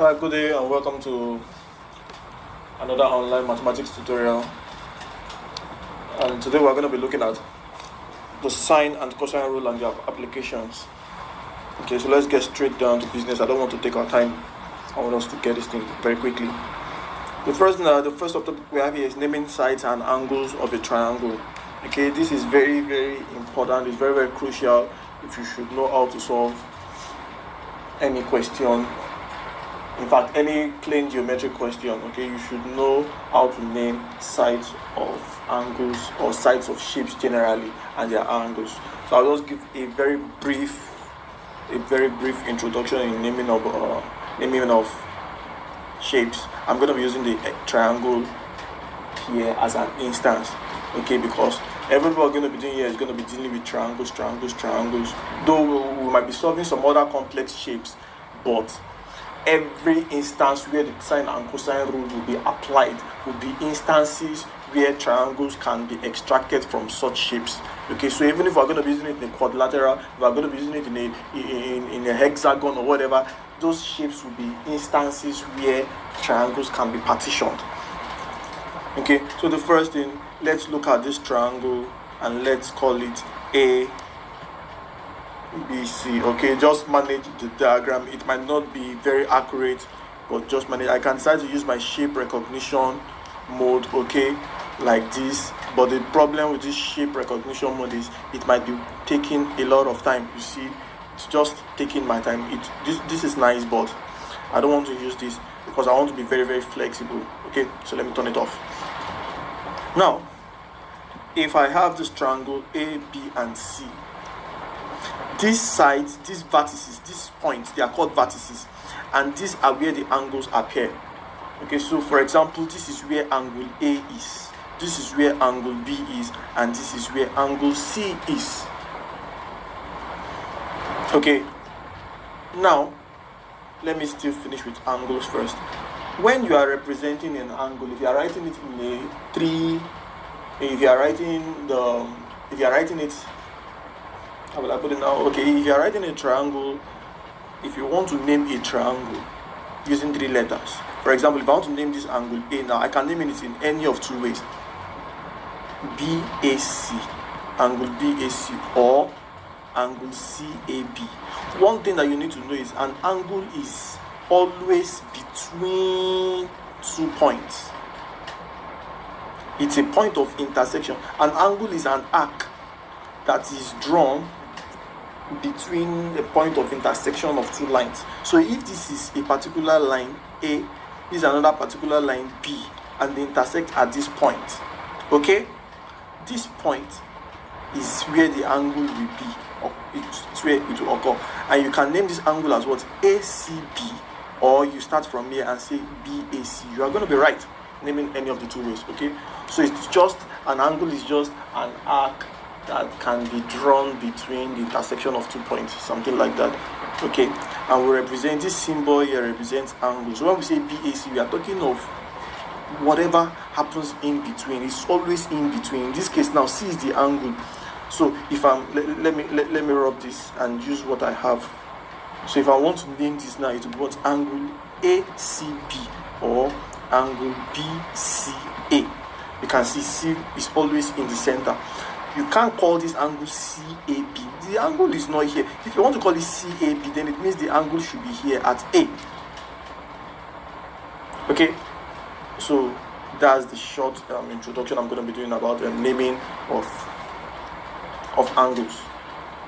Alright, good day and welcome to another online mathematics tutorial. And today we're going to be looking at the sine and cosine rule and their applications. Okay, so let's get straight down to business. I don't want to take our time. I want us to get this thing very quickly. The first topic we have here is naming sides and angles of a triangle. Okay, this is very, very important. It's very, very crucial if you should know how to solve any question. In fact, any plain geometric question, okay, you should know how to name sides of angles or sides of shapes generally and their angles. So I'll just give a very brief introduction in naming of shapes. I'm going to be using the triangle here as an instance, okay, because everything we're going to be doing here is going to be dealing with triangles. Though we might be solving some other complex shapes, but every instance where the sine and cosine rule will be applied will be instances where triangles can be extracted from such shapes. Okay, so even if we're going to be using it in a quadrilateral, if we're going to be using it in a hexagon or whatever, those shapes will be instances where triangles can be partitioned. Okay, so the first thing, let's look at this triangle and let's call it A, B, C. Okay, just manage the diagram. It might not be very accurate, but just manage. I can decide to use my shape recognition mode, okay, like this. But the problem with this shape recognition mode is it might be taking a lot of time. You see, it's just taking my time. This is nice, but I don't want to use this because I want to be very, very flexible. Okay, so let me turn it off. Now, if I have this triangle A, B, and C, these sides, these vertices, these points, they are called vertices, and these are where the angles appear. Okay, so for example, this is where angle A is, this is where angle B is, and this is where angle C is. Okay, now let me still finish with angles first. When you are representing an angle, if you are writing it in a tree, if you are writing it, how will I put it now? Okay, if you are writing a triangle, if you want to name a triangle using 3 letters, for example, if I want to name this angle A now, I can name it in any of 2 ways: BAC, angle BAC, or angle CAB. One thing that you need to know is an angle is always between 2 points. It's a point of intersection. An angle is an arc that is drawn between a point of intersection of 2 lines. So if this is a particular line A, this is another particular line B, and they intersect at this point, okay, this point is where the angle will be, or it's where it will occur. And you can name this angle as what? ACB, or you start from here and say BAC. You are going to be right naming any of the 2 ways. Okay, so it's just an angle is just an arc that can be drawn between the intersection of 2 points, something like that. Okay, and we represent this symbol here represents angles. So when we say BAC, we are talking of whatever happens in between. It's always in between. In this case now, C is the angle. So if let me rub this and use what I have. So if I want to name this now, it will be what? Angle ACB or angle BCA. You can see C is always in the center. You can't call this angle CAB. The angle is not here. If you want to call it CAB, then it means the angle should be here at A. Okay, so that's the short introduction I'm going to be doing about the naming of angles.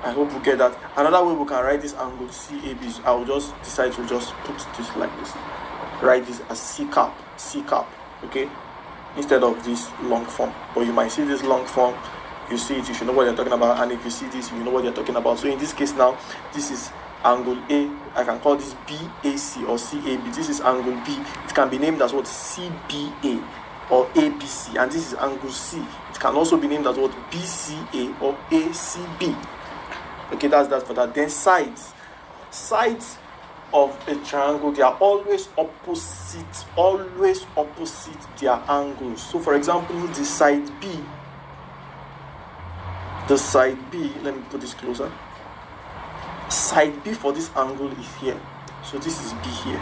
I hope you get that. Another way we can write this angle CAB is I will just decide to just put this like this. Write this as C cap, okay, instead of this long form. But you might see this long form, you see it, you should know what you're talking about, and if you see this, you know what you're talking about. So in this case now, this is angle A. I can call this BAC or CAB. This is angle B. It can be named as what? CBA or ABC, and this is angle C. It can also be named as what? BCA or ACB. Okay, that's for that. Then sides of a triangle, they are always opposite their angles. So for example, the side B, let me put this closer. Side B for this angle is here. So this is B here.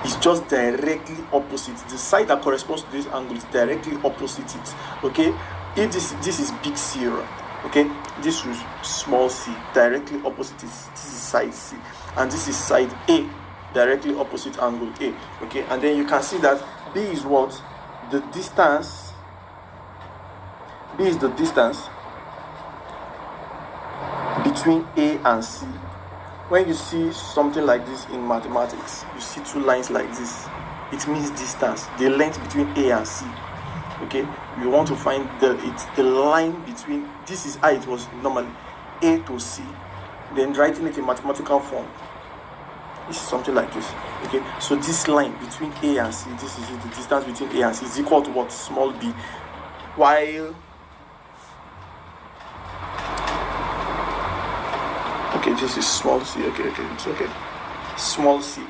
is just directly opposite. The side that corresponds to this angle is directly opposite it. Okay, if this is big C, okay, this is small c, directly opposite it. This is side C, and this is side A, directly opposite angle A. Okay, and then you can see that B is what? The distance. B is the distance between A and C. When you see something like this in mathematics, you see two lines like this, it means distance, the length between A and C. Okay, you want to find the line between, this is how it was normally, A to C, then writing it in mathematical form. This is something like this. Okay, so this line between A and C, this is the distance between A and C, is equal to what? Small b. While okay, this is small c. Okay, it's okay. Small c.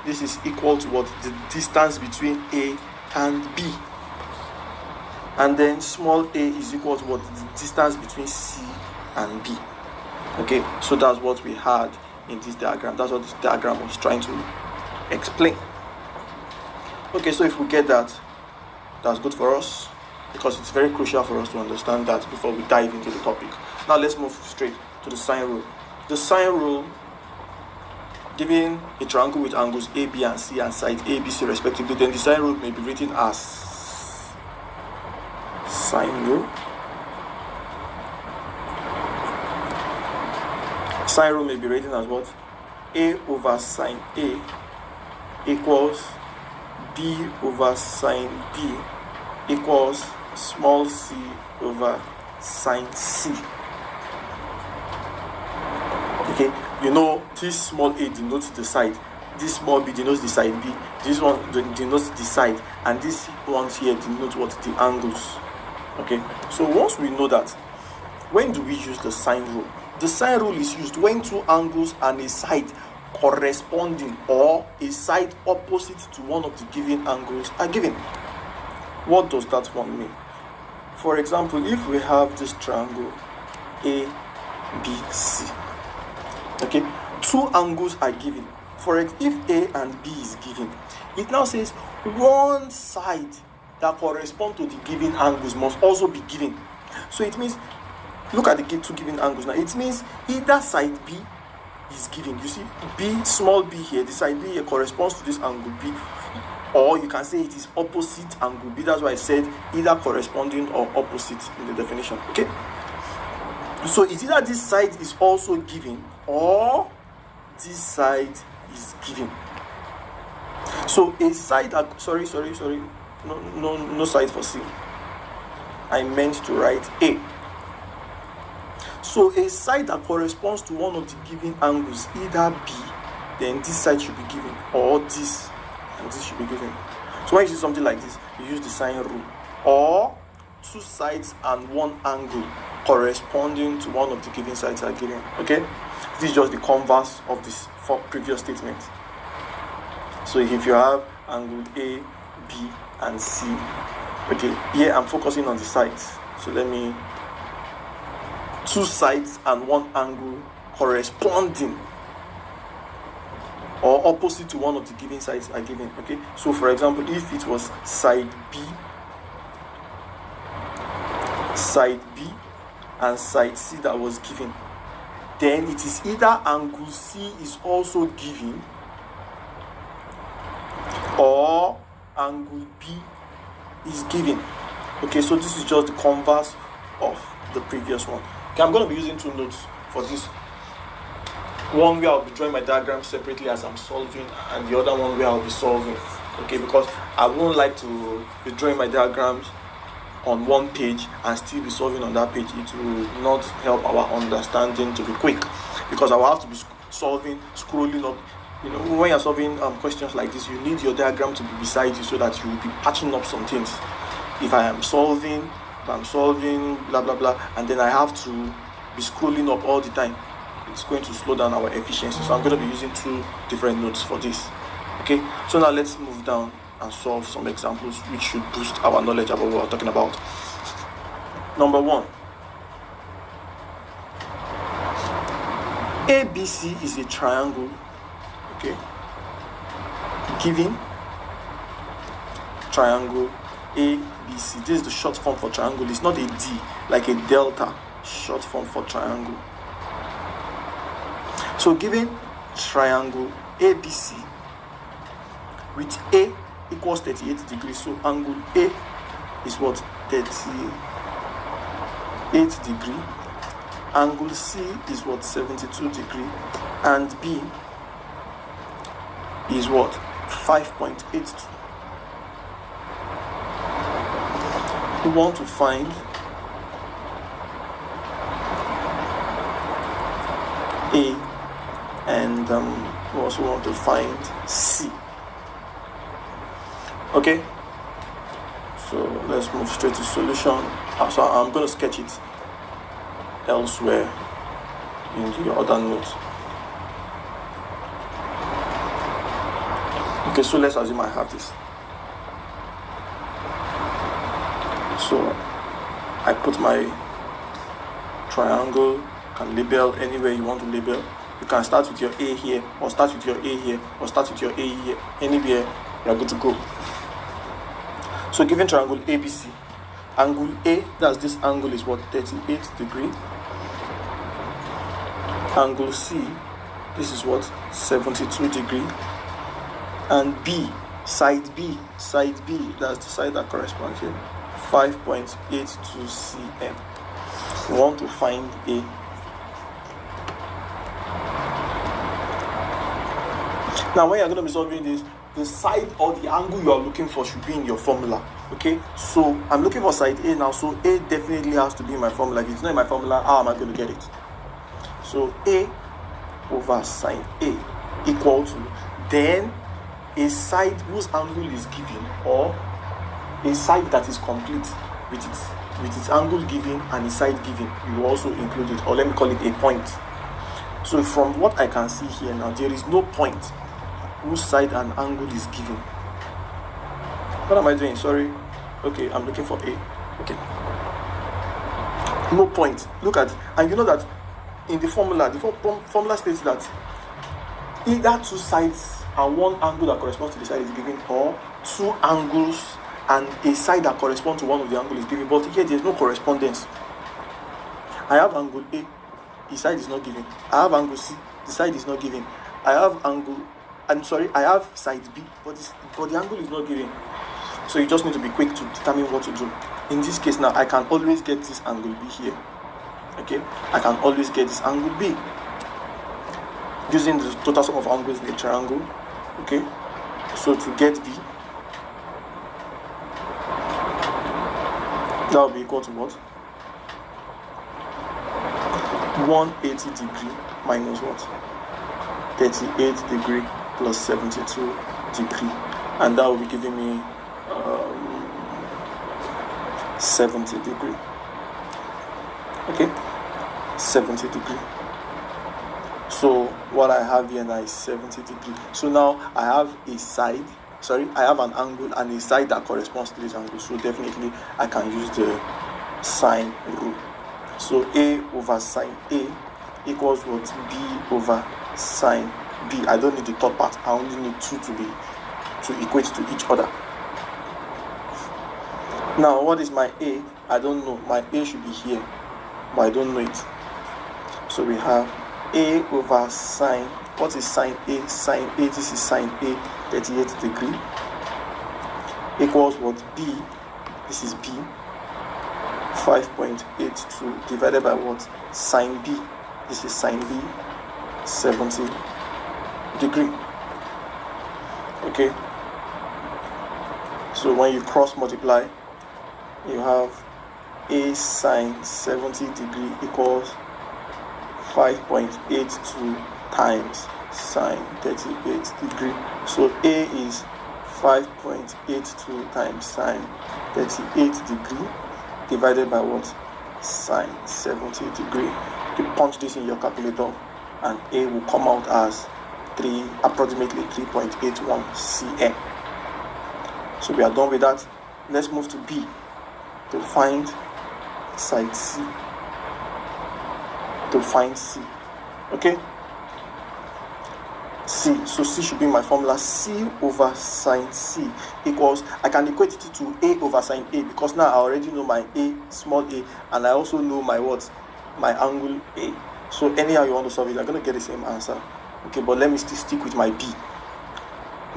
This is equal to what? The distance between A and B. And then small a is equal to what? The distance between C and B. Okay, so that's what we had in this diagram. That's what this diagram was trying to explain. Okay, so if we get that, that's good for us, because it's very crucial for us to understand that before we dive into the topic. Now let's move straight to the sine rule. The sine rule, given a triangle with angles A, B, and C and side A, B, C respectively, then the sine rule may be written as sine rule. Sine rule may be written as what? A over sine A equals B over sine B equals small c over sine C. Okay, you know, this small a denotes the side, this small b denotes the side B, this one denotes the side, and this ones here denote what? The angles. Okay, so once we know that, when do we use the sine rule? The sine rule is used when two angles and a side corresponding or a side opposite to one of the given angles are given. What does that one mean? For example, if we have this triangle ABC, okay, two angles are given. For example, if A and B is given, it now says one side that corresponds to the given angles must also be given. So it means, look at the two given angles now. It means either side B is given. You see, B, small b here, the side B here corresponds to this angle B, or you can say it is opposite angle B. That's why I said either corresponding or opposite in the definition. Okay, so it's either this side is also given or this side is given. So a side, sorry, no side for C, I meant to write A. So a side that corresponds to one of the given angles, either B, then this side should be given, or this and this should be given. So when you see something like this, you use the sine rule. Or two sides and one angle corresponding to one of the given sides are given. Okay, this is just the converse of this previous statement. So if you have angle A, B, and C, okay, here I'm focusing on the sides. So let me, two sides and one angle corresponding or opposite to one of the given sides are given. Okay, so for example, if it was side B and side C that was given, then it is either angle C is also given or angle B is given. Okay, so this is just the converse of the previous one. Okay, I'm going to be using two notes for this. One where I'll be drawing my diagram separately as I'm solving, and the other one where I'll be solving. Okay, because I won't like to be drawing my diagrams on one page and still be solving on that page. It will not help our understanding to be quick, because I will have to be solving, scrolling up. You know, when you're solving questions like this, you need your diagram to be beside you so that you will be patching up some things. If I'm solving, blah blah blah, and then I have to be scrolling up all the time, it's going to slow down our efficiency. So I'm going to be using two different notes for this. Okay, so now let's move down and solve some examples which should boost our knowledge about what we're talking about. Number one, ABC is a triangle. Okay, Given triangle ABC. This is the short form for triangle. It's not a D, like a delta, short form for triangle. So given triangle ABC with A equals 38 degrees, so angle A is what? 38 degree. Angle C is what? 72 degree. And B is what? 5.82. We want to find A, and we also want to find C. Okay, so let's move straight to solution. So I'm going to sketch it elsewhere in the other note. Okay, so let's assume I have this. So I put my triangle, can label anywhere you want to label. You can start with your A here, or start with your A here, or start with your A here. Anywhere, you are good to go. So given triangle ABC, angle A, that's this angle, is what? 38 degree. Angle C, this is what? 72 degree. And B, side B, that's the side that corresponds here, 5.82 cm. We want to find A. Now when you're going to be solving this, the side or the angle you are looking for should be in your formula. Okay, so I'm looking for side A now, so A definitely has to be in my formula. If it's not in my formula, how am I going to get it? So A over sine A equal to, then a side whose angle is given, or a side that is complete with its angle given and its side given. You also include it, or let me call it a point. So from what I can see here now, there is no point whose side and angle is given. What am I doing? Sorry. Okay, I'm looking for A. Okay. No point. Look at, and you know that in the formula states that either two sides and one angle that corresponds to the side is given, or two angles and a side that corresponds to one of the angles is given. But here there's no correspondence. I have angle A, the side is not given. I have angle C, the side is not given. I have side B, but the angle is not given. So you just need to be quick to determine what to do. In this case now, I can always get this angle B here. Okay, I can always get this angle B using the total sum of angles in the triangle. Okay, so to get B, that will be equal to what? 180 degree minus what? 38 degree plus 72 degree, and that will be giving me 70 degree. Okay, 70 degree. So what I have here now is 70 degree. So now I have an angle and a side that corresponds to this angle. So definitely I can use the sine rule. So A over sine A equals what? B over sine B. I don't need the third part. I only need two to equate to each other. Now what is my A? I don't know. My A should be here, but I don't know it. So we have A over sine. What is sine A? Sine A, this is sine A, 38 degree, equals what? B, this is B, 5.82 divided by what? Sine B, this is sine B, 70 degree. Okay, so when you cross multiply, you have A sine 70 degree equals 5.82 times sine 38 degree. So A is 5.82 times sine 38 degree divided by what? Sine 70 degree. You punch this in your calculator and A will come out as approximately 3.81 cm. So we are done with that. Let's move to B to find side C. To find C. Okay? C. So C should be my formula. C over sine C equals, I can equate it to A over sine A, because now I already know my A, small a, and I also know my what? My angle A. So anyhow you want to solve it, you're going to get the same answer. Okay, but let me still stick with my B.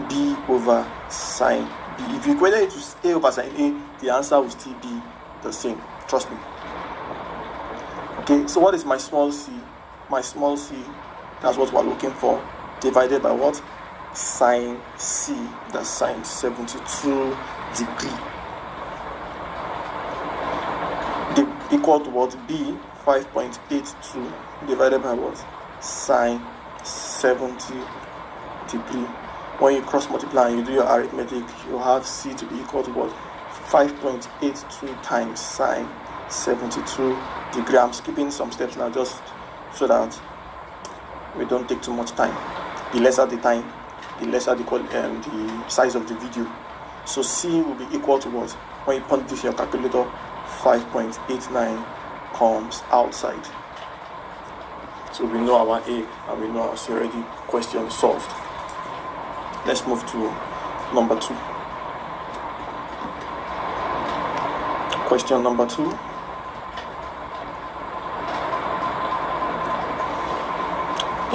B over sine B. If you equate it to A over sine A, the answer will still be the same. Trust me. Okay, so what is my small c? My small c, that's what we're looking for, divided by what? Sine c, that's sine 72 degree. Equal to what? B, 5.82 divided by what? Sine 70 degree. When you cross multiply and you do your arithmetic, you have c to be equal to what? 5.82 times sine 72 degree. I'm skipping some steps now just so that we don't take too much time. The lesser the time, the lesser the size of the video. So C will be equal to what? When you punch this in your calculator, 5.89 comes outside. So we know our A and we know our C already. Question solved. Let's move to number 2. Question number 2.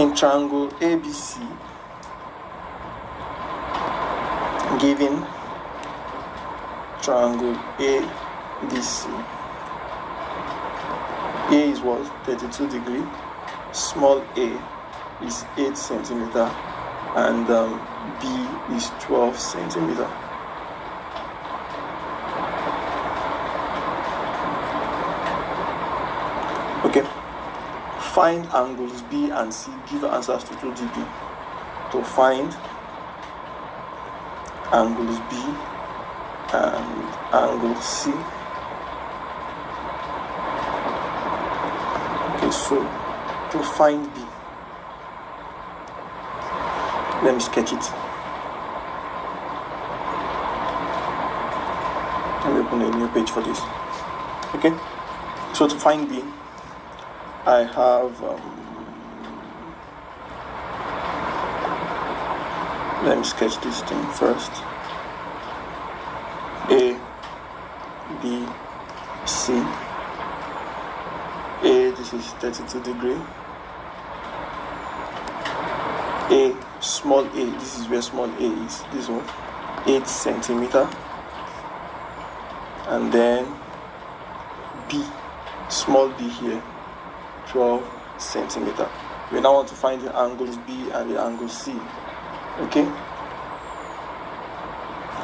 In triangle ABC, given triangle ABC, A is what? 32 degree, small a is 8 centimeter, and B is 12 centimeter. Okay, find angles B and C. Give answers to 2 dB. To find angles B and angle C. Okay, so to find B, let me sketch it. Let me open a new page for this. Okay, so to find B, I have let me sketch this thing first. A, B, C. A, this is 32 degree. A, small a, this is where small a is. This one, 8 centimeter. And then B, small b here, 12 centimeter. We now want to find the angles B and the angle C. Okay,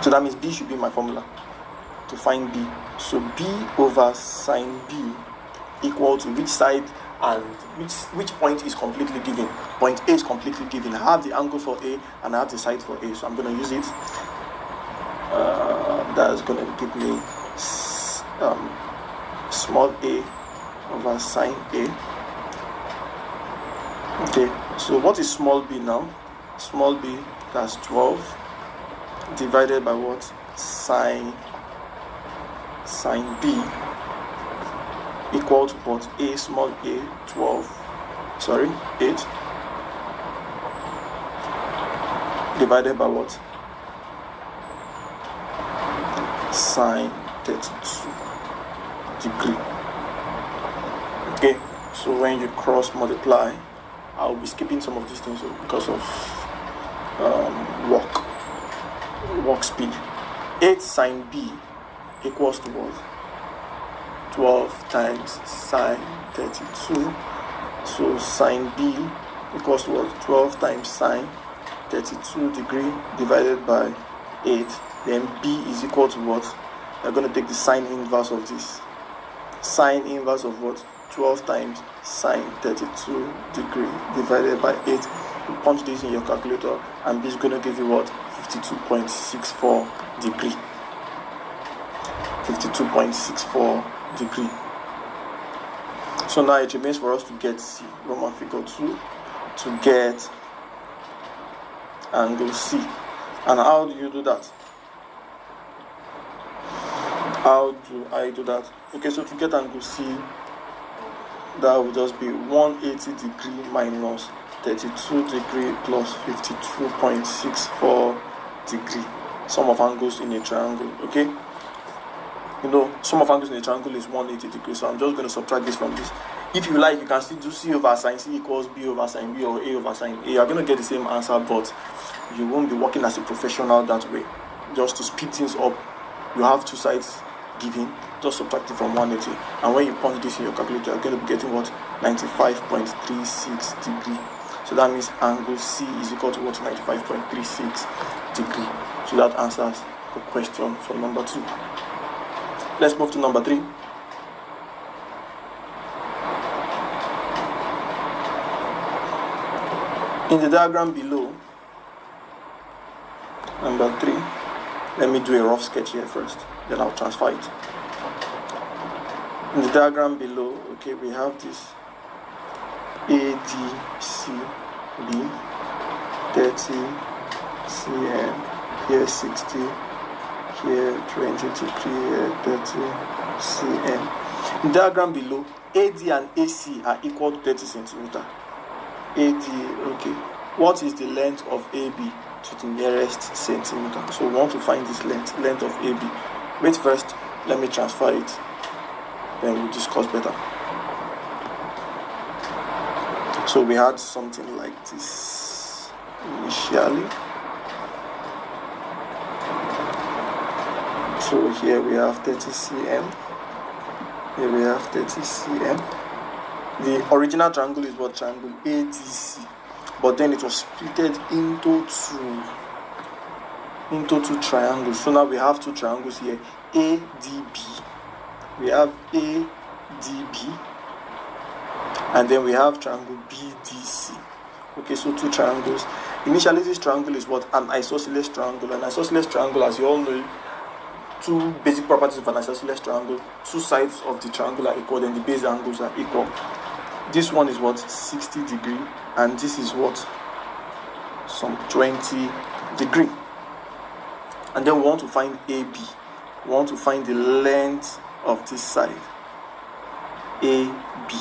so that means B should be my formula to find B. So B over sine B equal to which side and which point is completely given. Point A is completely given. I have the angle for A and I have the side for A, so I'm going to use it. That's going to give me small a over sine A. Okay, so what is small b now? Small b, that's 12 divided by what? Sine b equal to what? A small a, 8 divided by what? Sine 32 degree. Okay, so when you cross multiply, I'll be skipping some of these things because of walk speed. 8 sine b equals to what? 12 times sine 32. So sine b equals to what? 12 times sine 32 degree divided by 8. Then b is equal to what? We're going to take the sine inverse of this. Sine inverse of what? 12 times sine 32 degree divided by 8. You punch this in your calculator and this is going to give you what? 52.64 degree. 52.64 degree. So now it remains for us to get C, Roman figure 2, to get angle C. And how do you do that? How do I do that? Okay, so to get angle C, that will just be 180 degree minus 32 degree plus 52.64 degree. Sum of angles in a triangle. Okay, you know, sum of angles in a triangle is 180 degrees, so I'm just going to subtract this from this. If you like, you can still do C over sine C equals B over sine B or A over sine A. You're going to get the same answer, but you won't be working as a professional that way. Just to speed things up, you have two sides given, just subtract it from 180, and when you punch this in your calculator, you're going to be getting what? 95.36 degree. So that means angle C is equal to what? 95.36 degree. So that answers the question for number 2. Let's move to number 3. In the diagram below, number 3, let me do a rough sketch here first, then I'll transfer it. In the diagram below, okay, we have this ADCB, 30 cm, here 60, here 20 degree, here 30 cm. In the diagram below, AD and AC are equal to 30 centimeter. AD, okay, what is the length of AB to the nearest centimeter? So we want to find this length of AB. Wait first, let me transfer it, then we'll discuss better. So we had something like this initially. So here we have 30 cm, here we have 30 cm. The original triangle is what? Triangle ADC, but then it was split into two triangles. So now we have two triangles here, ADB. We have ADB, and then we have triangle BDC. Okay, so two triangles. Initially, this triangle is what? An isosceles triangle. An isosceles triangle, as you all know, two basic properties of an isosceles triangle: two sides of the triangle are equal, and the base angles are equal. This one is what? 60 degree, and this is what? Some 20 degree. And then we want to find AB. We want to find the length of this side, AB.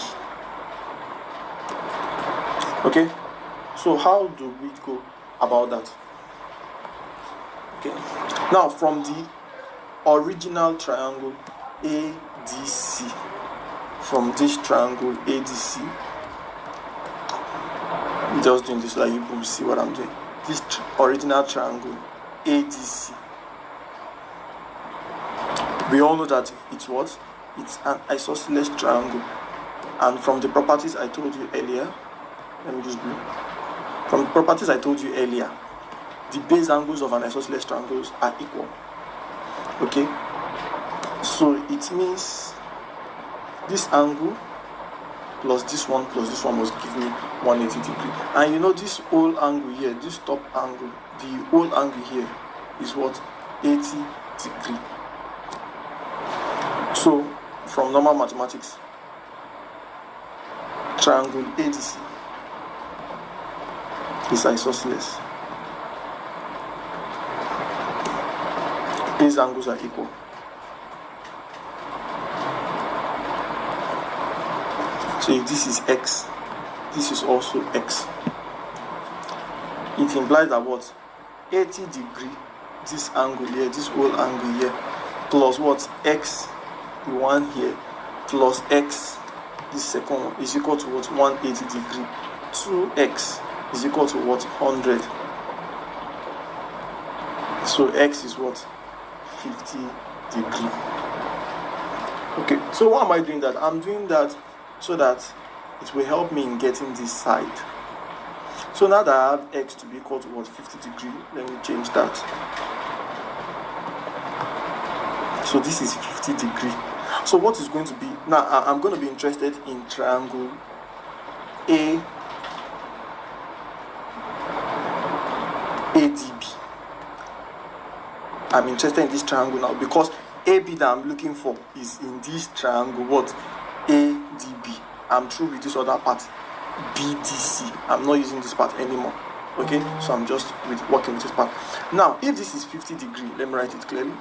Okay, so how do we go about that? Okay, now from the original triangle ADC, from this triangle ADC, I'm just doing this so that you will see what I'm doing. This original triangle ADC, we all know that it's what? It's an isosceles triangle. And from the properties I told you earlier, let me just blue. From the properties I told you earlier, the base angles of an isosceles triangle are equal. Okay, so it means this angle plus this one must give me 180 degree. And you know this whole angle here, this top angle, the whole angle here is what? 80 degree. So from normal mathematics, triangle ADC is isosceles. Base angles are equal. So if this is x, this is also x. It implies that what? 80 degree, this angle here, this whole angle here, plus what? X, the one here, plus x, this second one, is equal to what? 180 degree. 2x is equal to what? 100. So x is what? 50 degree. Okay, so why am I doing that? I'm doing that so that it will help me in getting this side. So now that I have x to be equal to what? 50 degree, let me change that. So this is 50 degree. So what is going to be, now I'm going to be interested in triangle ADB. I'm interested in this triangle now because AB that I'm looking for is in this triangle, what? ADB. I'm through with this other part, BDC. I'm not using this part anymore. Okay, so I'm just working with this part. Now, if this is 50 degree, let me write it clearly.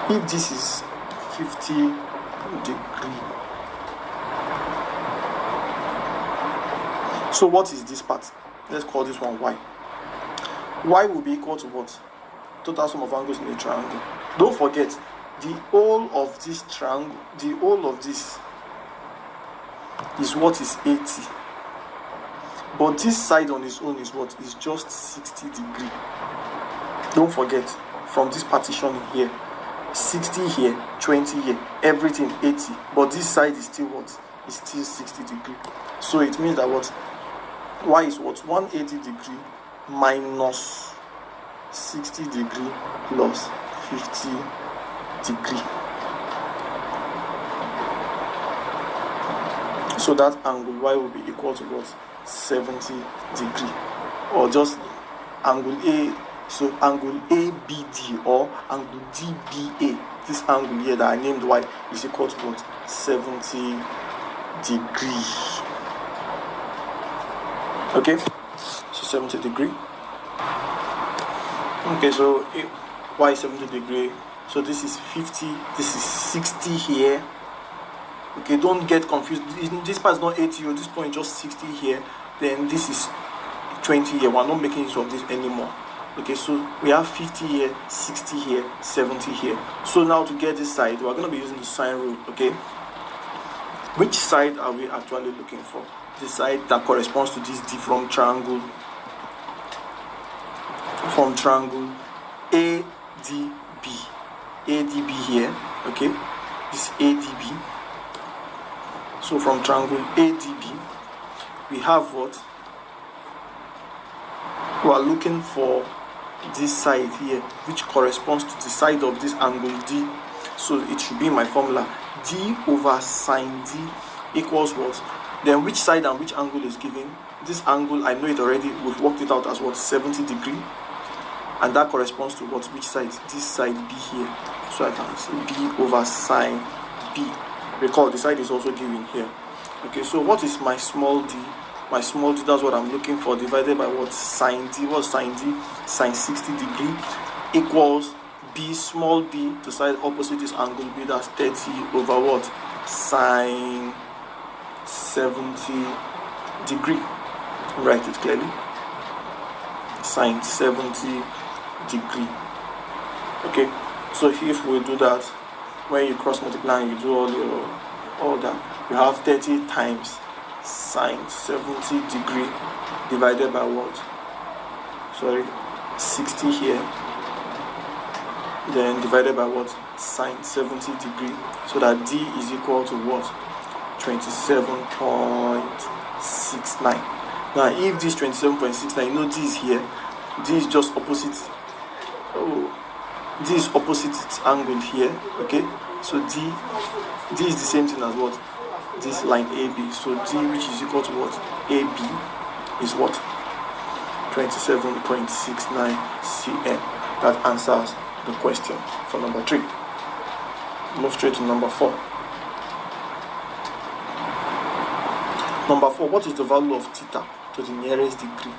If this is 50 degree, So what is this part? Let's call this one y. Y will be equal to what? Total sum of angles in a triangle. Don't forget, the whole of this triangle, the whole of this is what is 80. But this side on its own is what? Is just 60 degrees. Don't forget, from this partition here, 60 here, 20 here, everything 80. But this side is still what? Is still 60 degrees. So it means that what? Y is what? 180 degree minus 60 degree plus 50 degree. So that angle Y will be equal to what? 70 degree. Or just angle A. So angle ABD or angle DBA. This angle here that I named Y is equal to what? 70 degree. Okay, so 70 degree. Okay, so Y is 70 degree. So this is 50, this is 60 here. Okay, don't get confused. This part is not 80, this point is just 60 here. Then this is 20 here. We're not making use of this anymore. Okay, so we have 50 here, 60 here, 70 here. So now to get this side, we're going to be using the sine rule. Okay, which side are we actually looking for? The side that corresponds to this D from triangle ADB. ADB here, okay? This ADB. So from triangle ADB, we have what? We are looking for this side here, which corresponds to the side of this angle D. So it should be my formula. D over sine D equals what? Then which side and which angle is given? This angle, I know it already. We've worked it out as what? 70 degree. And that corresponds to what? Which side? This side B here. So I can say B over sine B. Recall, the side is also given here. Okay, so what is my small d? My small d, that's what I'm looking for, divided by what? Sine d. What's sine d? Sine 60 degree equals B, small b, the side opposite this angle B, that's 30 over what? Sine 70 degree. Write it clearly. Sine 70 degree. Okay, so if we do that, when you cross multiply and you do all that, you have 30 times sine 70 degree divided by what? 60 here, then divided by what? Sine 70 degree. So that D is equal to what? 27.69. Now if this 27.69, you know D is here, D is just opposite. D is opposite its angle here. Okay, so D is the same thing as what? This line AB. So D, which is equal to what? AB is what? 27.69 cm. That answers the question for number 3. Move straight to number 4. Number 4, what is the value of theta to the nearest degree?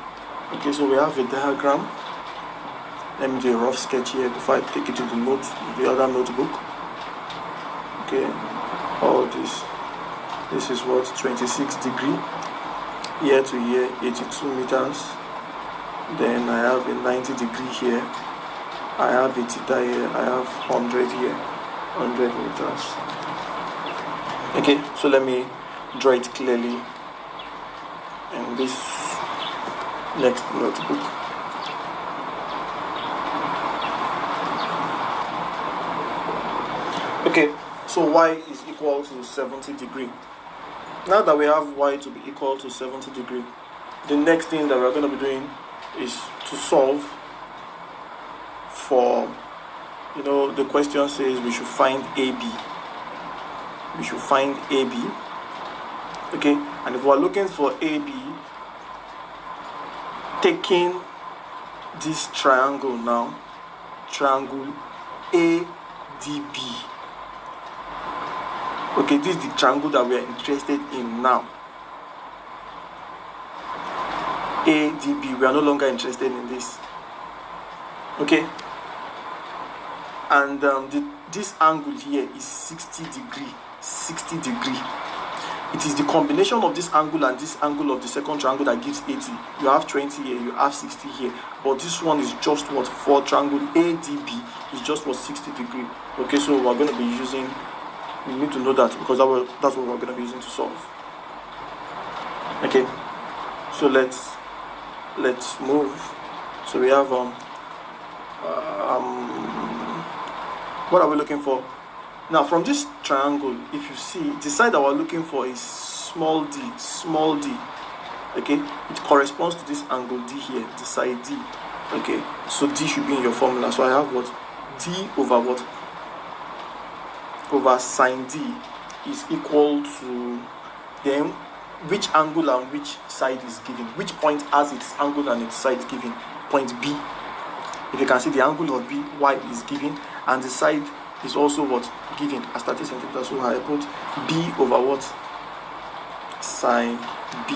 Okay, so we have a diagram. Let me do a rough sketch here before I take it to the other notebook. Okay, all this is what? 26 degree. Here to here, 82 meters. Then I have a 90 degree here. I have a theta here. I have 100 here. 100 meters. Okay, so let me draw it clearly in this next notebook. Okay, so y is equal to 70 degree. Now that we have y to be equal to 70 degree, the next thing that we're going to be doing is to solve for, the question says we should find AB. We should find AB. Okay, and if we're looking for AB, taking this triangle now, triangle ADB. Okay, this is the triangle that we are interested in now. ADB, we are no longer interested in this. Okay, and this angle here is 60 degree. 60 degree. It is the combination of this angle and this angle of the second triangle that gives 80. You have 20 here, you have 60 here. But this one is just what? For triangle ADB is just what? 60 degree. Okay, so we're going to be using, we need to know that because that's what we're going to be using to solve. Okay, so let's move. So we have what are we looking for? Now from this triangle, if you see, the side that we're looking for is small d. Okay, it corresponds to this angle D here, the side D. Okay, so D should be in your formula. So I have what? D over what? Over sine D is equal to, then which angle and which side is given? Which point has its angle and its side given? Point B. If you can see, the angle of B, Y is given, and the side is also what? Given as 30 centimeters. So I put B over what? Sine B.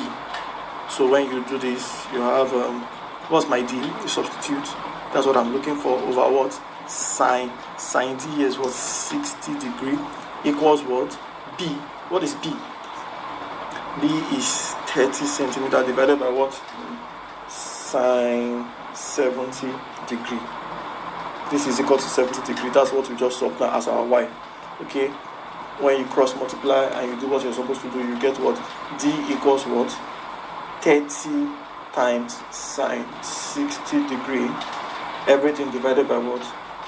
So when you do this, you have what's my D? You substitute. That's what I'm looking for. Over what? Sine D is what? 60 degree equals what? B. What is B? B is 30 centimeter divided by what? Sine 70 degree. This is equal to 70 degree. That's what we just solved now as our Y. Okay, when you cross multiply and you do what you're supposed to do, you get what? D equals what? 30 times sine 60 degree, everything divided by what?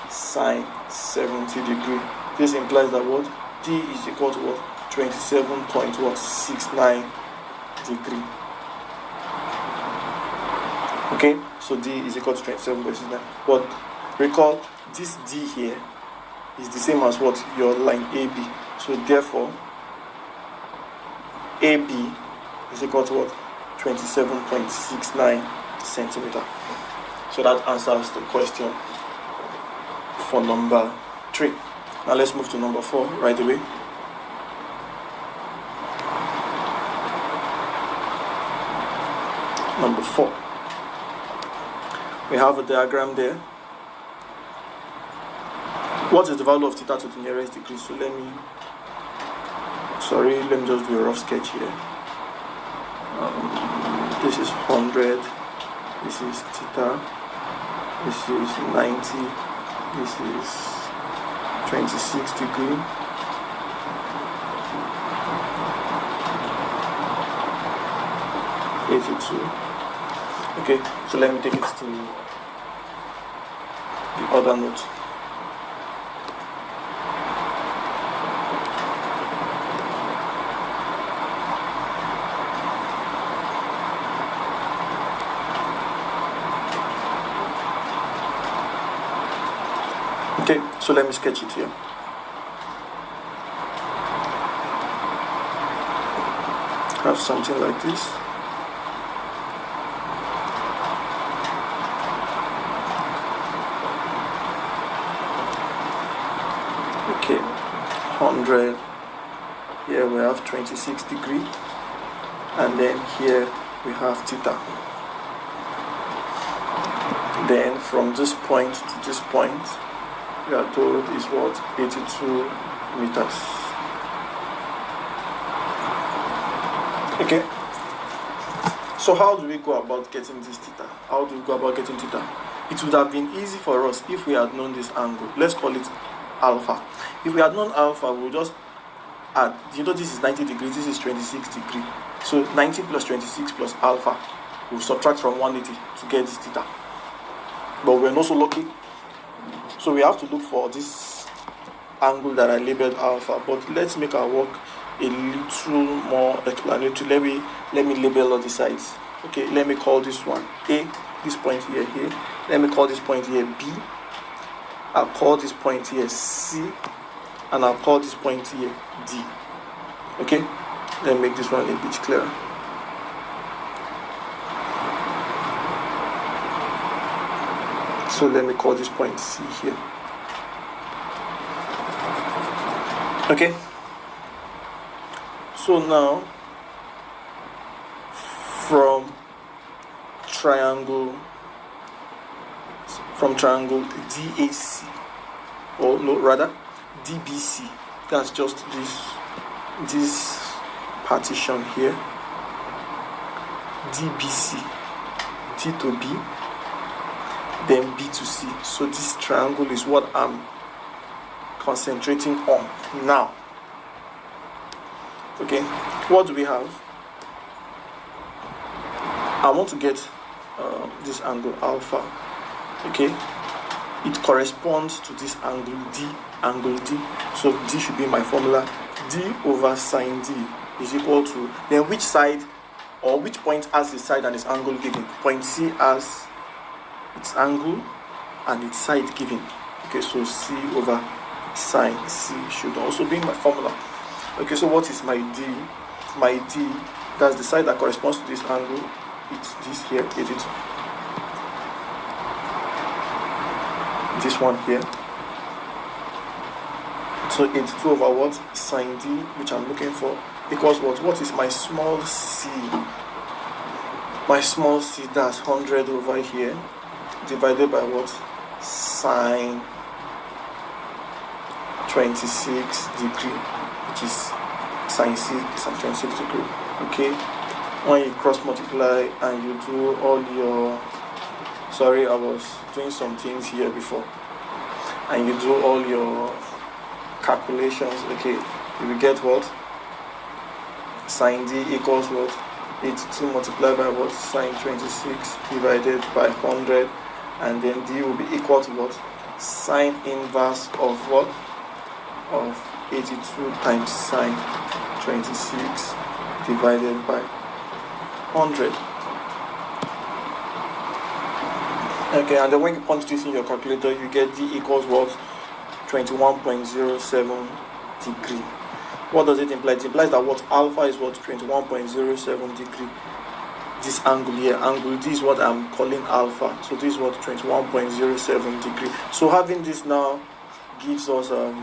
Sine 70 degree. This implies that what? D is equal to what? 27.69 degree. Okay, so D is equal to 27.69. But recall, this D here is the same as what? Your line AB. So therefore, AB is equal to what? 27.69 centimeter. So that answers the question for number 3. Now let's move to number 4 right away. Number 4. We have a diagram there. What is the value of theta to the nearest degree? So let me just do a rough sketch here. This is 100, this is theta, this is 90, this is 26 degree. Okay, so let me take it to the other note. Okay, so let me sketch it here. Have something like this. Okay, 100. Here we have 26 degree, and then here we have theta. Then from this point to this point, we are told is what? 82 meters. Okay. So how do we go about getting this theta? How do we go about getting theta? It would have been easy for us if we had known this angle. Let's call it alpha. If we had known alpha, we'll just add. This is 90 degrees, this is 26 degrees. So 90 plus 26 plus alpha. We'll subtract from 180 to get this theta. But we're not so lucky. So we have to look for this angle that I labeled alpha. But let's make our work a little more explanatory. Let me label all the sides. Okay, let me call this one A, this point here. Let me call this point here B. I'll call this point here C, and I'll call this point here D. Okay, let me make this one a bit clearer. So let me call this point C here. Okay. So now, from triangle DAC, or no, rather DBC. That's just this partition here, DBC, D to B, then B to C. So this triangle is what I'm concentrating on now. Okay, what do we have? I want to get this angle alpha. Okay, it corresponds to this angle D. So D should be my formula. D over sine D is equal to, then which side or which point has the side and its angle given? Point C has its angle and its side given. Okay, so C over sine C should also be my formula. Okay, so what is my D? My D, that's the side that corresponds to this angle. It's this here, it is this one here. So 82 over what? Sine D, which I'm looking for, equals what? What is my small c? My small c, that's 100 over here, divided by what? Sine 26 degree, which is sine c, sine 26 degree. Okay, when you cross multiply and you do all your, sorry, I was doing some things here before, and you do all your calculations, okay, you will get what? Sine D equals what? 82 multiplied by what? Sine 26 divided by 100, and then D will be equal to what? Sine inverse of what? Of 82 times sine 26 divided by 100. Okay, and then when you punch this in your calculator, you get D equals what? 21.07 degree. What does it imply? It implies that what? Alpha is what? 21.07 degree. This angle here, angle D is what I'm calling alpha. So this is what? 21.07 degree. So having this now gives us a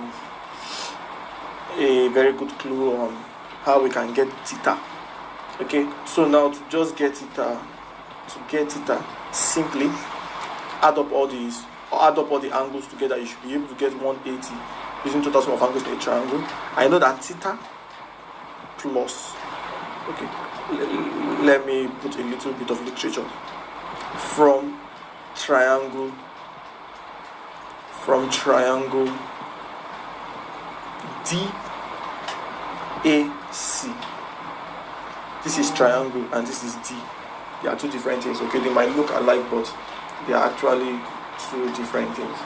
very good clue on how we can get theta. Okay, so now to just get theta, simply add up all these, or add up all the angles together. You should be able to get 180 using total sum of angles in a triangle. I know that theta plus, okay, let me put a little bit of literature. From triangle DAC, this is triangle and this is D. They are two different things. Okay, they might look alike, but they are actually two different things.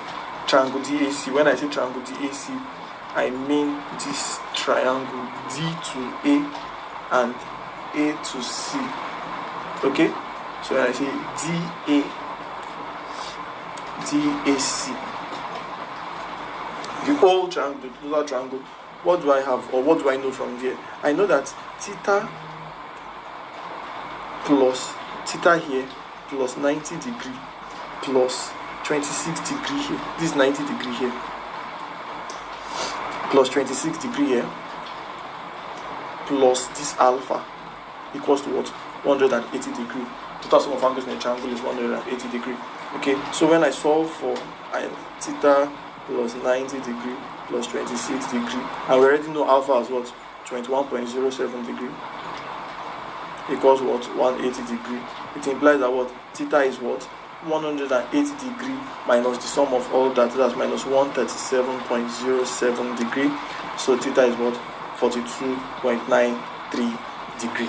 Triangle DAC, when I say triangle DAC, I mean this triangle D to A and A to C. Okay, so when I say DAC, the whole triangle, the total triangle, what do I have, or what do I know from there? I know that theta plus theta here plus 90 degree plus 26 degree here, this 90 degree here, plus 26 degree here, plus this alpha equals to what? 180 degree. Total sum of angles in a triangle is 180 degree. Okay, so when I solve for theta plus 90 degree plus 26 degree, and we already know alpha as what? 21.07 degree equals what? 180 degree. It implies that what? Theta is what? 180 degree minus the sum of all that, that's minus 137.07 degree. So theta is what? 42.93 degree.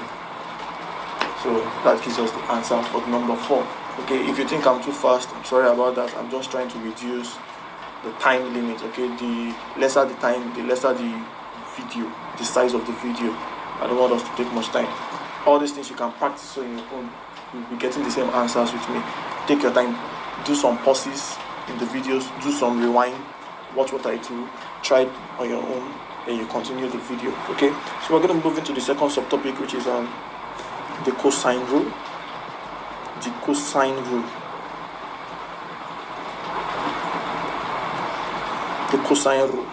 So that gives us the answer for number 4. Okay, if you think I'm too fast, I'm sorry about that. I'm just trying to reduce the time limit. Okay, the lesser the time, the lesser the video, the size of the video. I don't want us to take much time. All these things you can practice so in your own. You'll be getting the same answers with me. Take your time, do some pauses in the videos, do some rewind, watch what I do, try it on your own, and you continue the video. Okay, so we're going to move into the second subtopic, which is the cosine rule. The cosine rule. The cosine rule.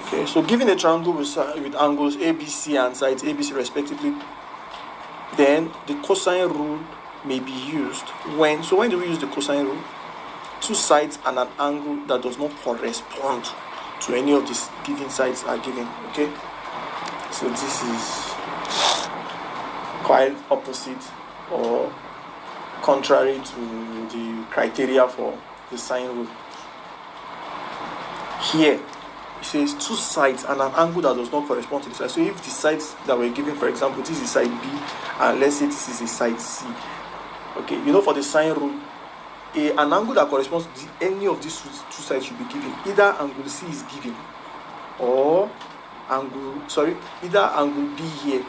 Okay, so given a triangle with angles ABC and sides ABC respectively, then the cosine rule may be used when do we use the cosine rule? Two sides and an angle that does not correspond to any of these given sides are given. Okay, So this is quite opposite or contrary to the criteria for the sine rule. Here it says two sides and an angle that does not correspond to the side. So if the sides that we're given, for example, this is side B and let's say this is a side C. Okay, for the sine rule, an angle that corresponds to any of these two sides should be given. Either angle C is given or either angle B here.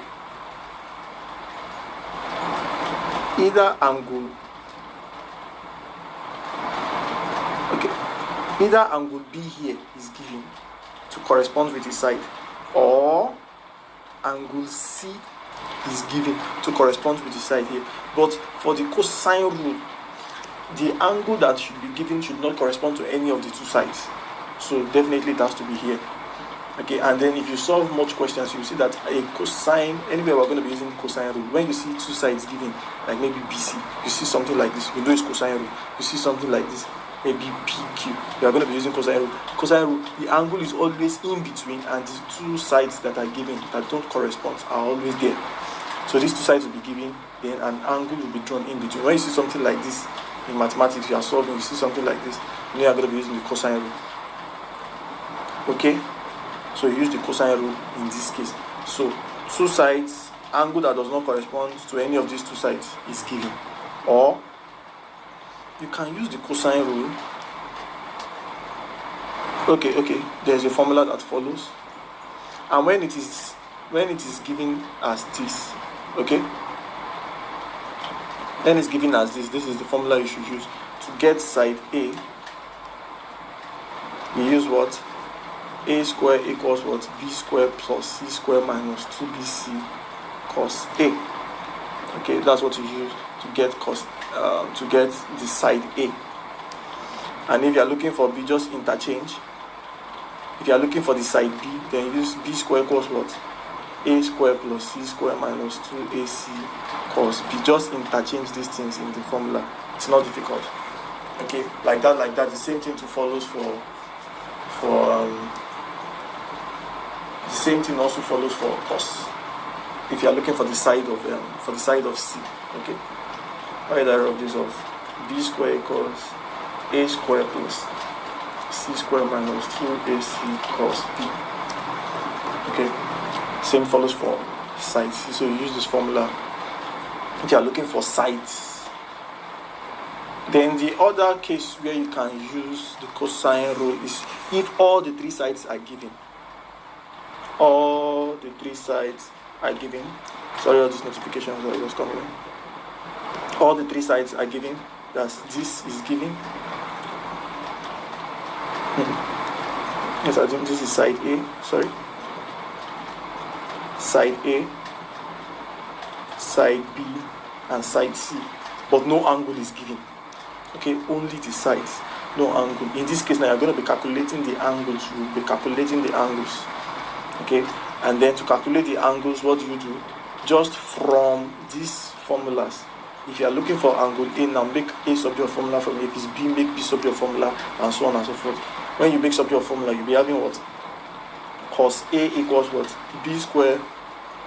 Either angle B here is given to correspond with the side, or angle C is given to correspond with the side here. But for the cosine rule, the angle that should be given should not correspond to any of the two sides. So definitely it has to be here. Okay, and then if you solve much questions, you see that a cosine, anywhere we're going to be using cosine rule. When you see two sides given, like maybe BC, you see something like this, you know it's cosine rule. You see something like this, maybe PQ, you are going to be using cosine rule. Cosine rule, the angle is always in between, and the two sides that are given that don't correspond are always there. So these two sides will be given, then an angle will be drawn in between. When you see something like this in mathematics, you are solving, you see something like this, you are going to be using the cosine rule. Okay? So you use the cosine rule in this case. So two sides, angle that does not correspond to any of these two sides is given. Or you can use the cosine rule. Okay. There's a formula that follows. And when it is given as this, okay? Then it's given as this. This is the formula you should use to get side A. You use what? A square equals what? B square plus C square minus 2BC cos A. Okay, that's what you use to get the side A. And if you are looking for B, just interchange. If you are looking for the side B, then use B square equals what? A square plus C square minus 2AC cos B. Just interchange these things in the formula. It's not difficult. Okay, like that. The same thing follows for the same thing also follows for cos. If you are looking for the side of C, okay. Why did I rub this off? B square equals A square plus C square minus 2AC cos B. Okay. Same follows for side C. So you use this formula if you are looking for sides. Then the other case where you can use the cosine rule is if all the three sides are given. All the three sides are given. Sorry, all these notifications are just coming in. All the three sides are given. That's this is given. Yes, I think this is side A. Sorry. Side A, side B, and side C. But no angle is given. Okay, only the sides. No angle. In this case now you're going to be calculating the angles. You'll be calculating the angles. Okay, and then to calculate the angles, what do? Just from these formulas. If you are looking for angle A, now make A sub your formula from A. If it's B, make B sub your formula, and so on and so forth. When you make sub your formula, you'll be having what? Cos A equals what? B square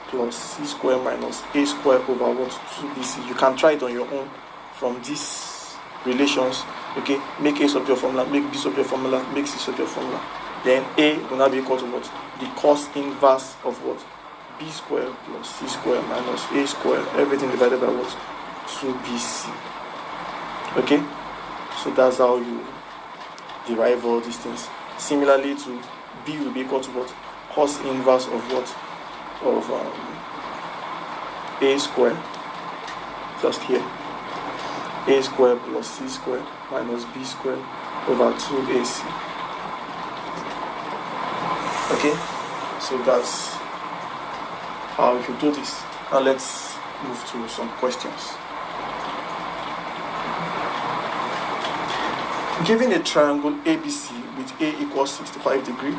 plus C square minus A square over what? 2BC. You can try it on your own from these relations. Okay, make A sub your formula, make B sub your formula, make C sub your formula. Then A will now be equal to what? The cos inverse of what? B square plus C square minus A square, everything divided by what? 2BC. Okay? So that's how you derive all these things. Similarly to B will be equal to what? Cos inverse of what? Of A square. Just here. A square plus C square minus B square over 2AC. Okay, so that's how you do this. Now let's move to some questions. Given a triangle ABC with A equals 65 degrees,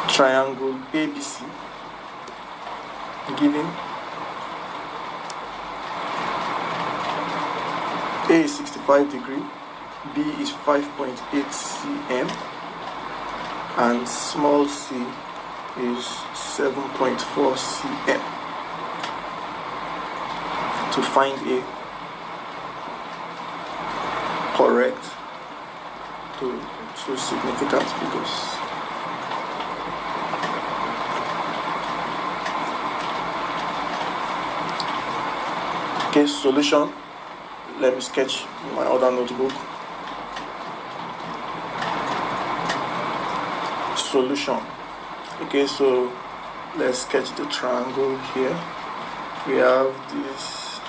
triangle ABC given A is 65 degrees, B is 5.8 cm, and small c is 7.4 cm. To find a correct to two significant figures. Okay, solution. Let me sketch my other notebook. Solution. Okay, so let's sketch the triangle here. We have this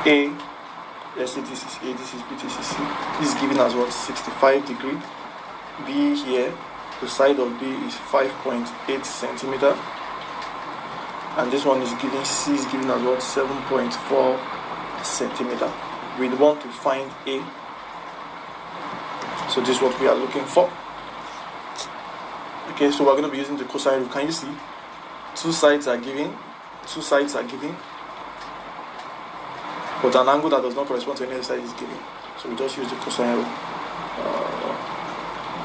A. Let's say this is A, this is B, this is C. This is given as what? 65 degree. B here, the side of B is 5.8 centimeter. And this one is given, C is given as what? 7.4 centimeter. We want to find A. So this is what we are looking for. Okay, so we're going to be using the cosine rule. Can you see? Two sides are given. But an angle that does not correspond to any other side is given. So we just use the cosine rule.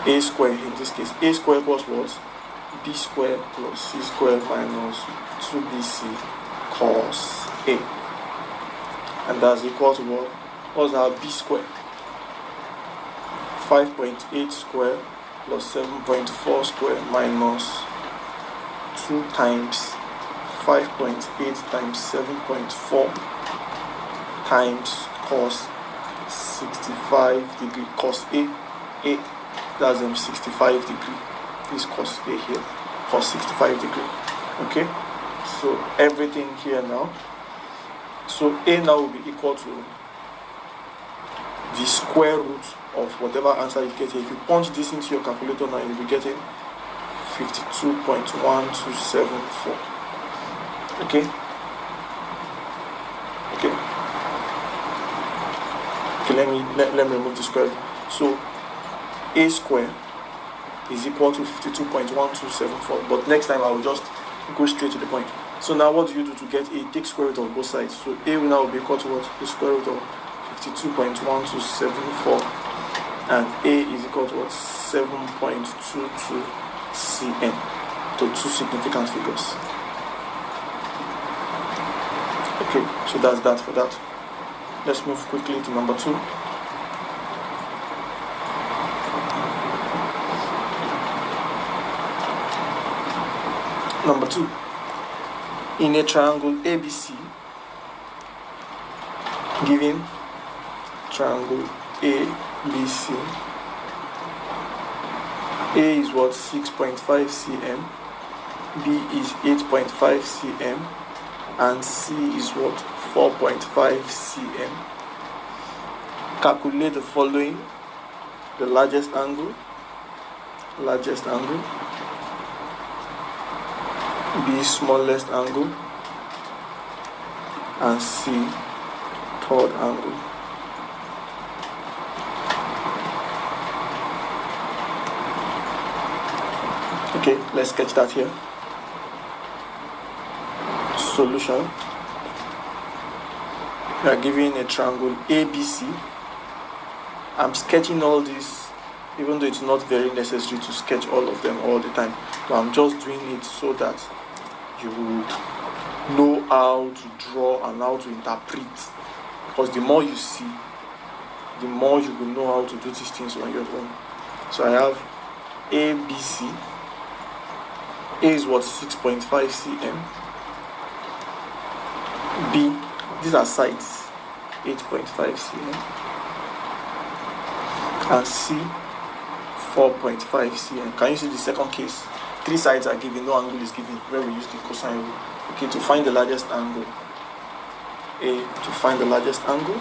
A square in this case. A square equals what? B square plus C square minus 2BC cos A. And that's equal to what? What's our B square? 5.8 square plus 7.4 square minus 2 times 5.8 times 7.4 times cos 65 degree. Cos A, that's 65 degree. This cos A here, cos 65 degree. Okay, so everything here now. So A now will be equal to the square root of whatever answer you get here. If you punch this into your calculator now, you'll be getting 52.1274. Okay. Let me remove the square. So A square is equal to 52.1274. But next time I will just go straight to the point. So now what do you do to get A? Take square root of both sides. So A will now be equal to what? The square root of 52.1274. And A is equal to what? 7.22 cm. To two significant figures. Okay, so that's that for that. Let's move quickly to number 2. Number 2. In a triangle ABC, given triangle ABC, A is what? 6.5 cm, B is 8.5 cm, and C is what? 4.5 cm. Calculate the following: the largest angle, B smallest angle, and C third angle. Okay, let's sketch that here. Solution. We are given a triangle ABC. I'm sketching all this, even though it's not very necessary to sketch all of them all the time. But I'm just doing it so that you would know how to draw and how to interpret. Because the more you see, the more you will know how to do these things on your own. So I have ABC. A is what? 6.5 cm. B, these are sides, 8.5 cm. And C, 4.5 cm. Can you see the second case? 3 sides are given, no angle is given, where we use the cosine rule. Okay, to find the largest angle. To find the largest angle.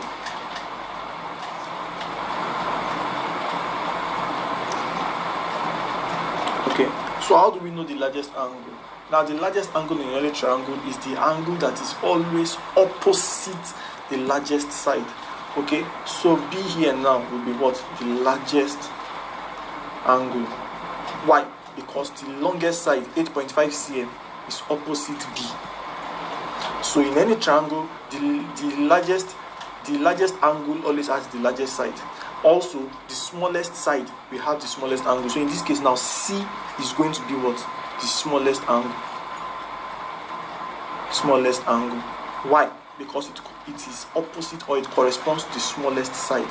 Okay, so how do we know the largest angle? Now, the largest angle in any triangle is the angle that is always opposite the largest side. Okay, so B here now will be what? The largest angle. Why? Because the longest side, 8.5 cm, is opposite B. So in any triangle, the largest angle always has the largest side. Also, the smallest side, we have the smallest angle. So in this case now, C is going to be what? The smallest angle. Smallest angle. Why? Because it is opposite, or it corresponds to the smallest side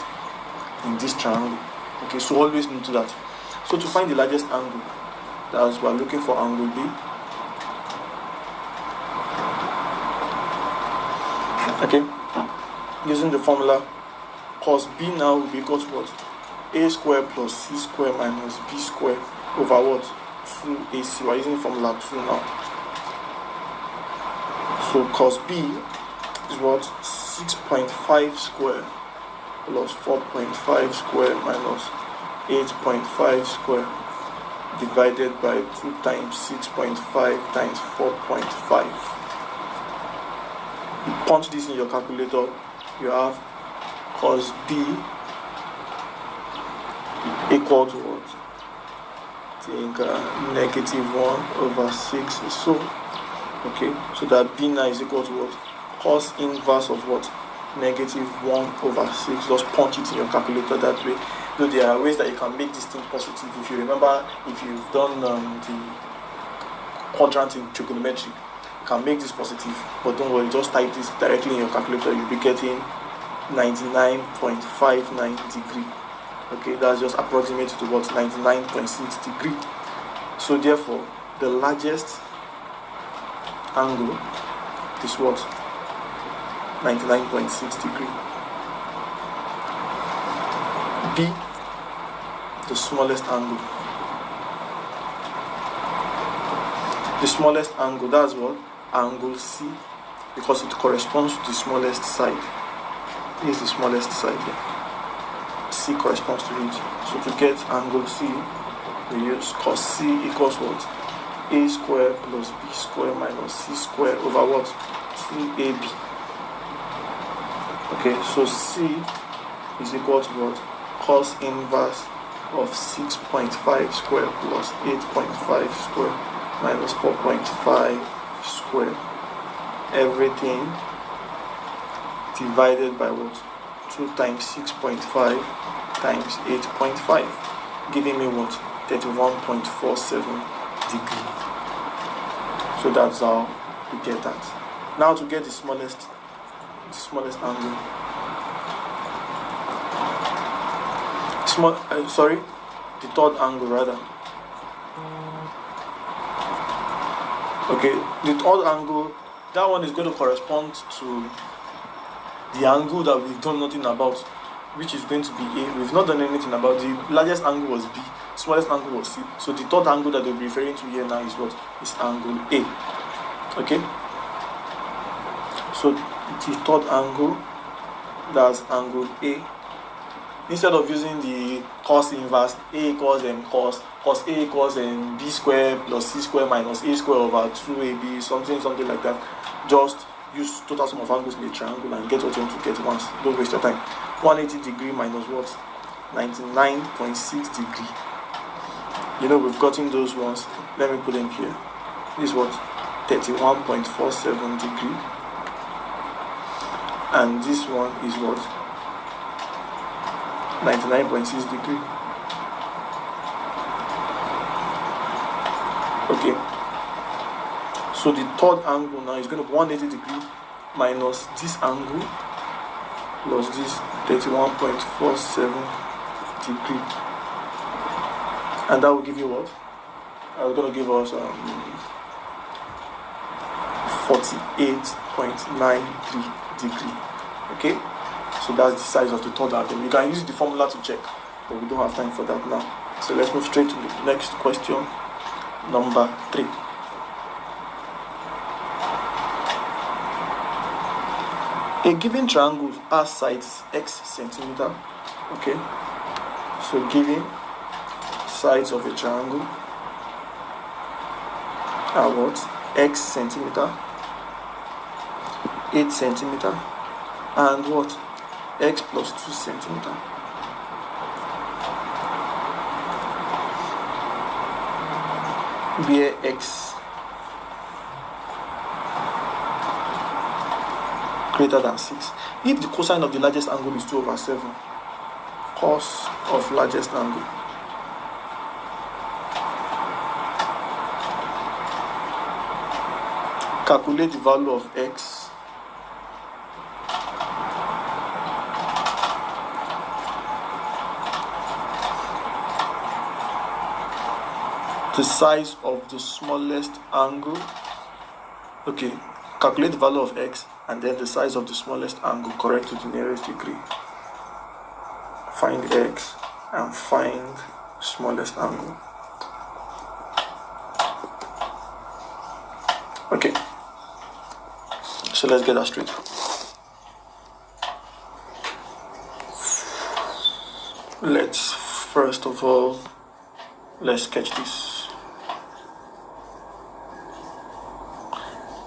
in this triangle. Okay, so always note that. So to find the largest angle, that's we're looking for angle B. Okay, using the formula, cos B now will be equal to what? A square plus C square minus B square over what? 2AC. We're using formula 2 now. So cos B is what? 6.5 square plus 4.5 square minus 8.5 square divided by 2 times 6.5 times 4.5. You punch this in your calculator, you have cos B equal to what? Think negative 1 over 6 or so. Okay, so that B now is equal to what? Cos inverse of what? Negative 1 over 6. Just punch it in your calculator that way. Though there are ways that you can make this thing positive. If you remember, if you've done the quadrant in trigonometry, you can make this positive. But don't worry, just type this directly in your calculator. You'll be getting 99.59 degree. Okay, that's just approximate to what? 99.6 degree. So therefore, the largest angle is what? 99.6 degree. B, the smallest angle. The smallest angle, that's what? Angle C, because it corresponds to the smallest side. This is the smallest side here. C corresponds to it. So to get angle C, we use cos C equals what? A square plus B square minus C square over what? 2AB. Okay, so C is equal to what? Cos inverse of 6.5 square plus 8.5 square minus 4.5 square. Everything divided by what? 2 times 6.5 times 8.5, giving me what? 31.47 degree. So that's how we get that. Now to get the smallest angle. The third angle rather. Okay, the third angle, that one is going to correspond to the angle that we've done nothing about, which is going to be A. We've not done anything about. The largest angle was B, smallest angle was C. So the third angle that we'll be referring to here now is what? Is angle A. Okay? So the third angle, that's angle A. Instead of using the cos inverse, A equals cos A equals B square plus C square minus A square over 2AB, something like that. Just use total sum of angles in the triangle and get what you want to get once. Don't waste your time. 180 degree minus what? 99.6 degree. You know, we've gotten those ones. Let me put them here. This is what? 31.47 degree. And this one is what? 99.6 degree. Okay. So the third angle now is going to be 180 degree minus this angle plus this 31.47 degree. And that will give you what? That's going to give us 48.93 degree. Okay? So that's the size of the third angle. You can use the formula to check, but we don't have time for that now. So let's move straight to the next question, number 3. A given triangle has sides x centimeter. Okay, so given sides of a triangle are what? X centimeter, 8 centimeter, and what? X plus 2 centimeter. Where x greater than 6. If the cosine of the largest angle is 2 over 7, cos of largest angle. Calculate the value of x the size of the smallest angle. Okay, calculate the value of x and then the size of the smallest angle correct to the nearest degree. Find x and find smallest angle. Okay, so let's get that straight. Let's first of all, let's sketch this.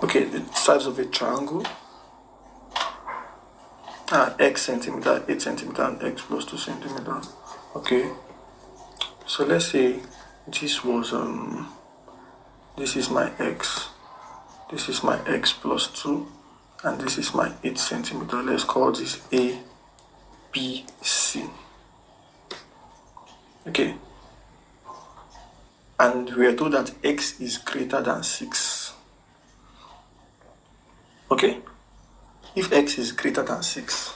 Okay, the size of a triangle, x centimeter, 8 centimeter, and x plus 2 centimeter. Okay, so let's say this was this is my x, this is my x plus 2, and this is my 8 centimeter. Let's call this A, B, C. Okay, and we are told that x is greater than 6. Okay, if x is greater than 6,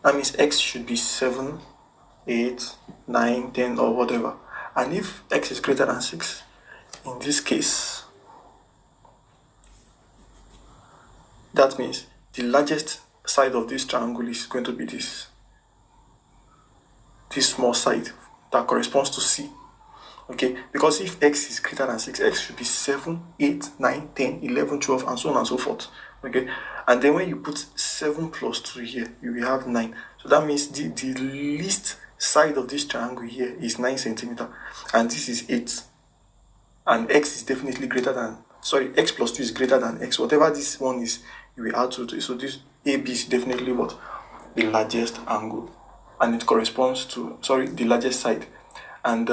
that means x should be 7, 8, 9, 10, or whatever. And if x is greater than 6, in this case, that means the largest side of this triangle is going to be this small side that corresponds to C. Okay, because if x is greater than 6, x should be 7, 8, 9, 10, 11, 12, and so on and so forth. Okay, and then when you put 7 plus 2 here, you will have 9. So that means the least side of this triangle here is 9 centimeter, and this is 8. And x is definitely greater than, x plus 2 is greater than x. Whatever this one is, you will add 2 to it. So this AB is definitely what? The largest angle. And it corresponds to, the largest side. And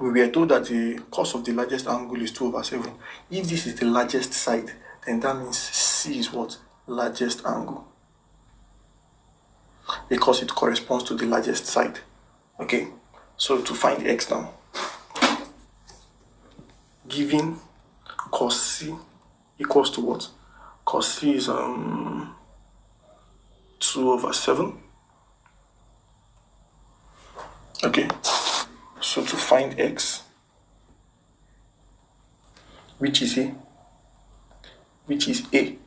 we were told that the cos of the largest angle is 2/7. If this is the largest side, then that means C is what? Largest angle. Because it corresponds to the largest side. Okay, so to find x now, given cos C equals to what? Cos C is 2/7. Okay, so to find x, which is A,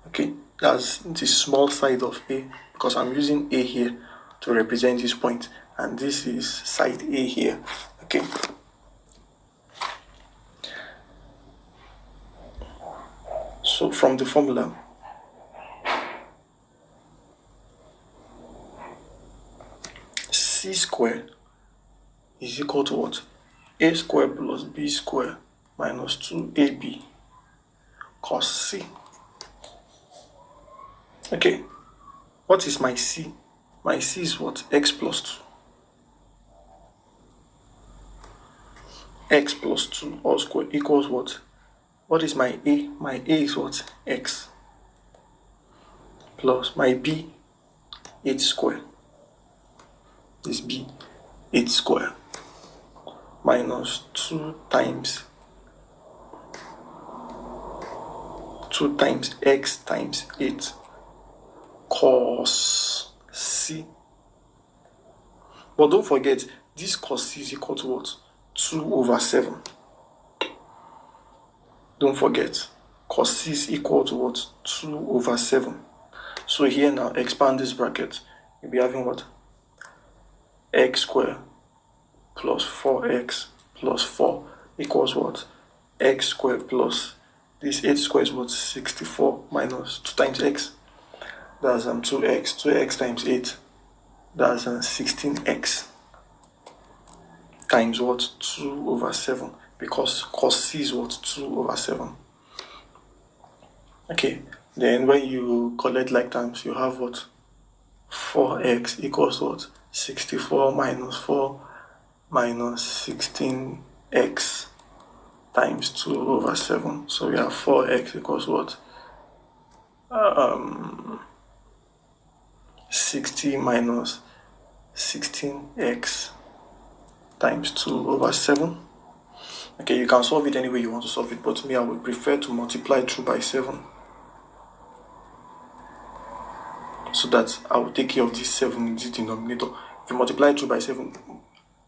okay, that's the small side of A, because I'm using A here to represent this point, and this is side A here. Okay, so from the formula, C squared is equal to what? A squared plus B squared minus 2AB cos C. Okay, what is my C? My C is what? X plus 2. X plus 2 all squared equals what? What is my A? My A is what? X. Plus my B, 8 squared. This B, 8 squared. Minus 2 times x times 8 cos C. But don't forget, this cos C is equal to what? 2/7. Don't forget, cos C is equal to what? 2/7. So here now, expand this bracket. You'll be having what? X squared plus 4x plus 4 equals what? X squared plus this 8 squared is what? 64 minus 2 times x. That's 2x. 2x times 8. That's 16x times what? 2/7. Because cos C is what? 2/7. Okay. Then when you collect like terms, you have what? 4x equals what? 64 minus 4 minus 16x times 2/7. So we have 4x equals what? 60 minus 16x times 2 over 7. Okay, you can solve it any way you want to solve it, but me, I would prefer to multiply through by 7, so that I will take care of this 7 in this denominator. If you multiply through by 7,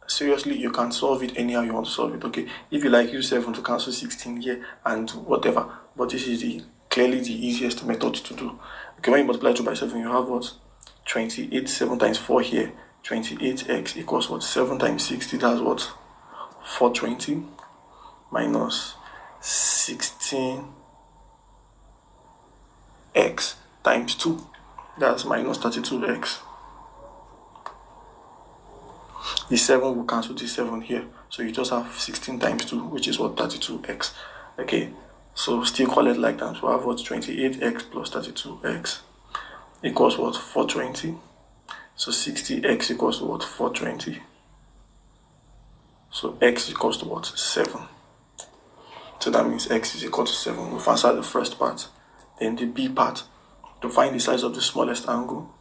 seriously, you can solve it anyhow you want to solve it. Okay, if you like, use 7 to cancel 16 here and whatever, but this is clearly the easiest method to do. Okay, when you multiply through by 7, you have what? 28, 7 times 4 here, 28x equals what? 7 times 60, that's what? 420 minus 16x times 2, that's minus 32x. The 7 will cancel the 7 here, so you just have 16 times 2, which is what? 32x. Okay, so still call it like that. So I have what? 28x plus 32x equals what? 420. So 60x equals to what? 420. So x equals to what? 7. So that means x is equal to 7. We've answered the first part. Then the B part, to find the size of the smallest angle.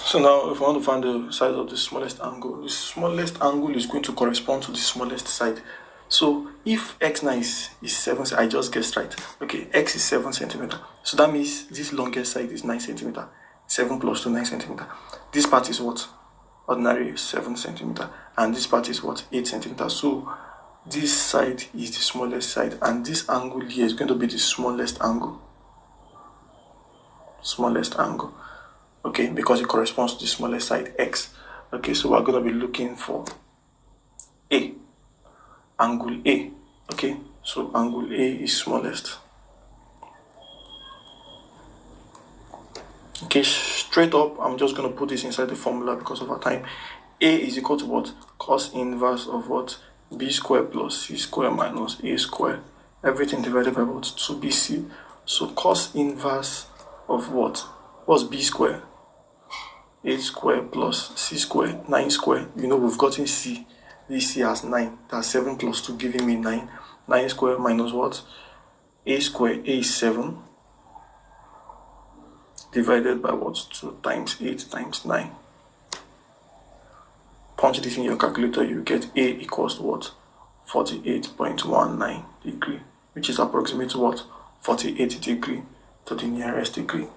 So now, if we want to find the size of the smallest angle is going to correspond to the smallest side. So if x now is 7, I just guessed right. Okay, x is 7 centimeter. So that means this longest side is 9 centimeter. 7 plus 2, 9 centimeter. This part is what? Ordinary 7 centimeter. And this part is what? 8 centimeter. So this side is the smallest side. And this angle here is going to be the smallest angle. Smallest angle. Okay, because it corresponds to the smallest side, x. Okay, so we're going to be looking for A. Angle A. Okay, so angle A is smallest. Okay, straight up, I'm just going to put this inside the formula because of our time. A is equal to what? Cos inverse of what? B squared plus C squared minus A squared. Everything divided by what? 2BC. So cos inverse of what? What's B squared? 8 squared plus C squared, 9 squared. You know, we've gotten C. This C has 9. That's 7 plus 2 giving me 9. 9 squared minus what? A squared. A is 7. Divided by what? 2 times 8 times 9. Punch this in your calculator, you get A equals to what? 48.19 degree, which is approximately what? 48 degree to the nearest degree.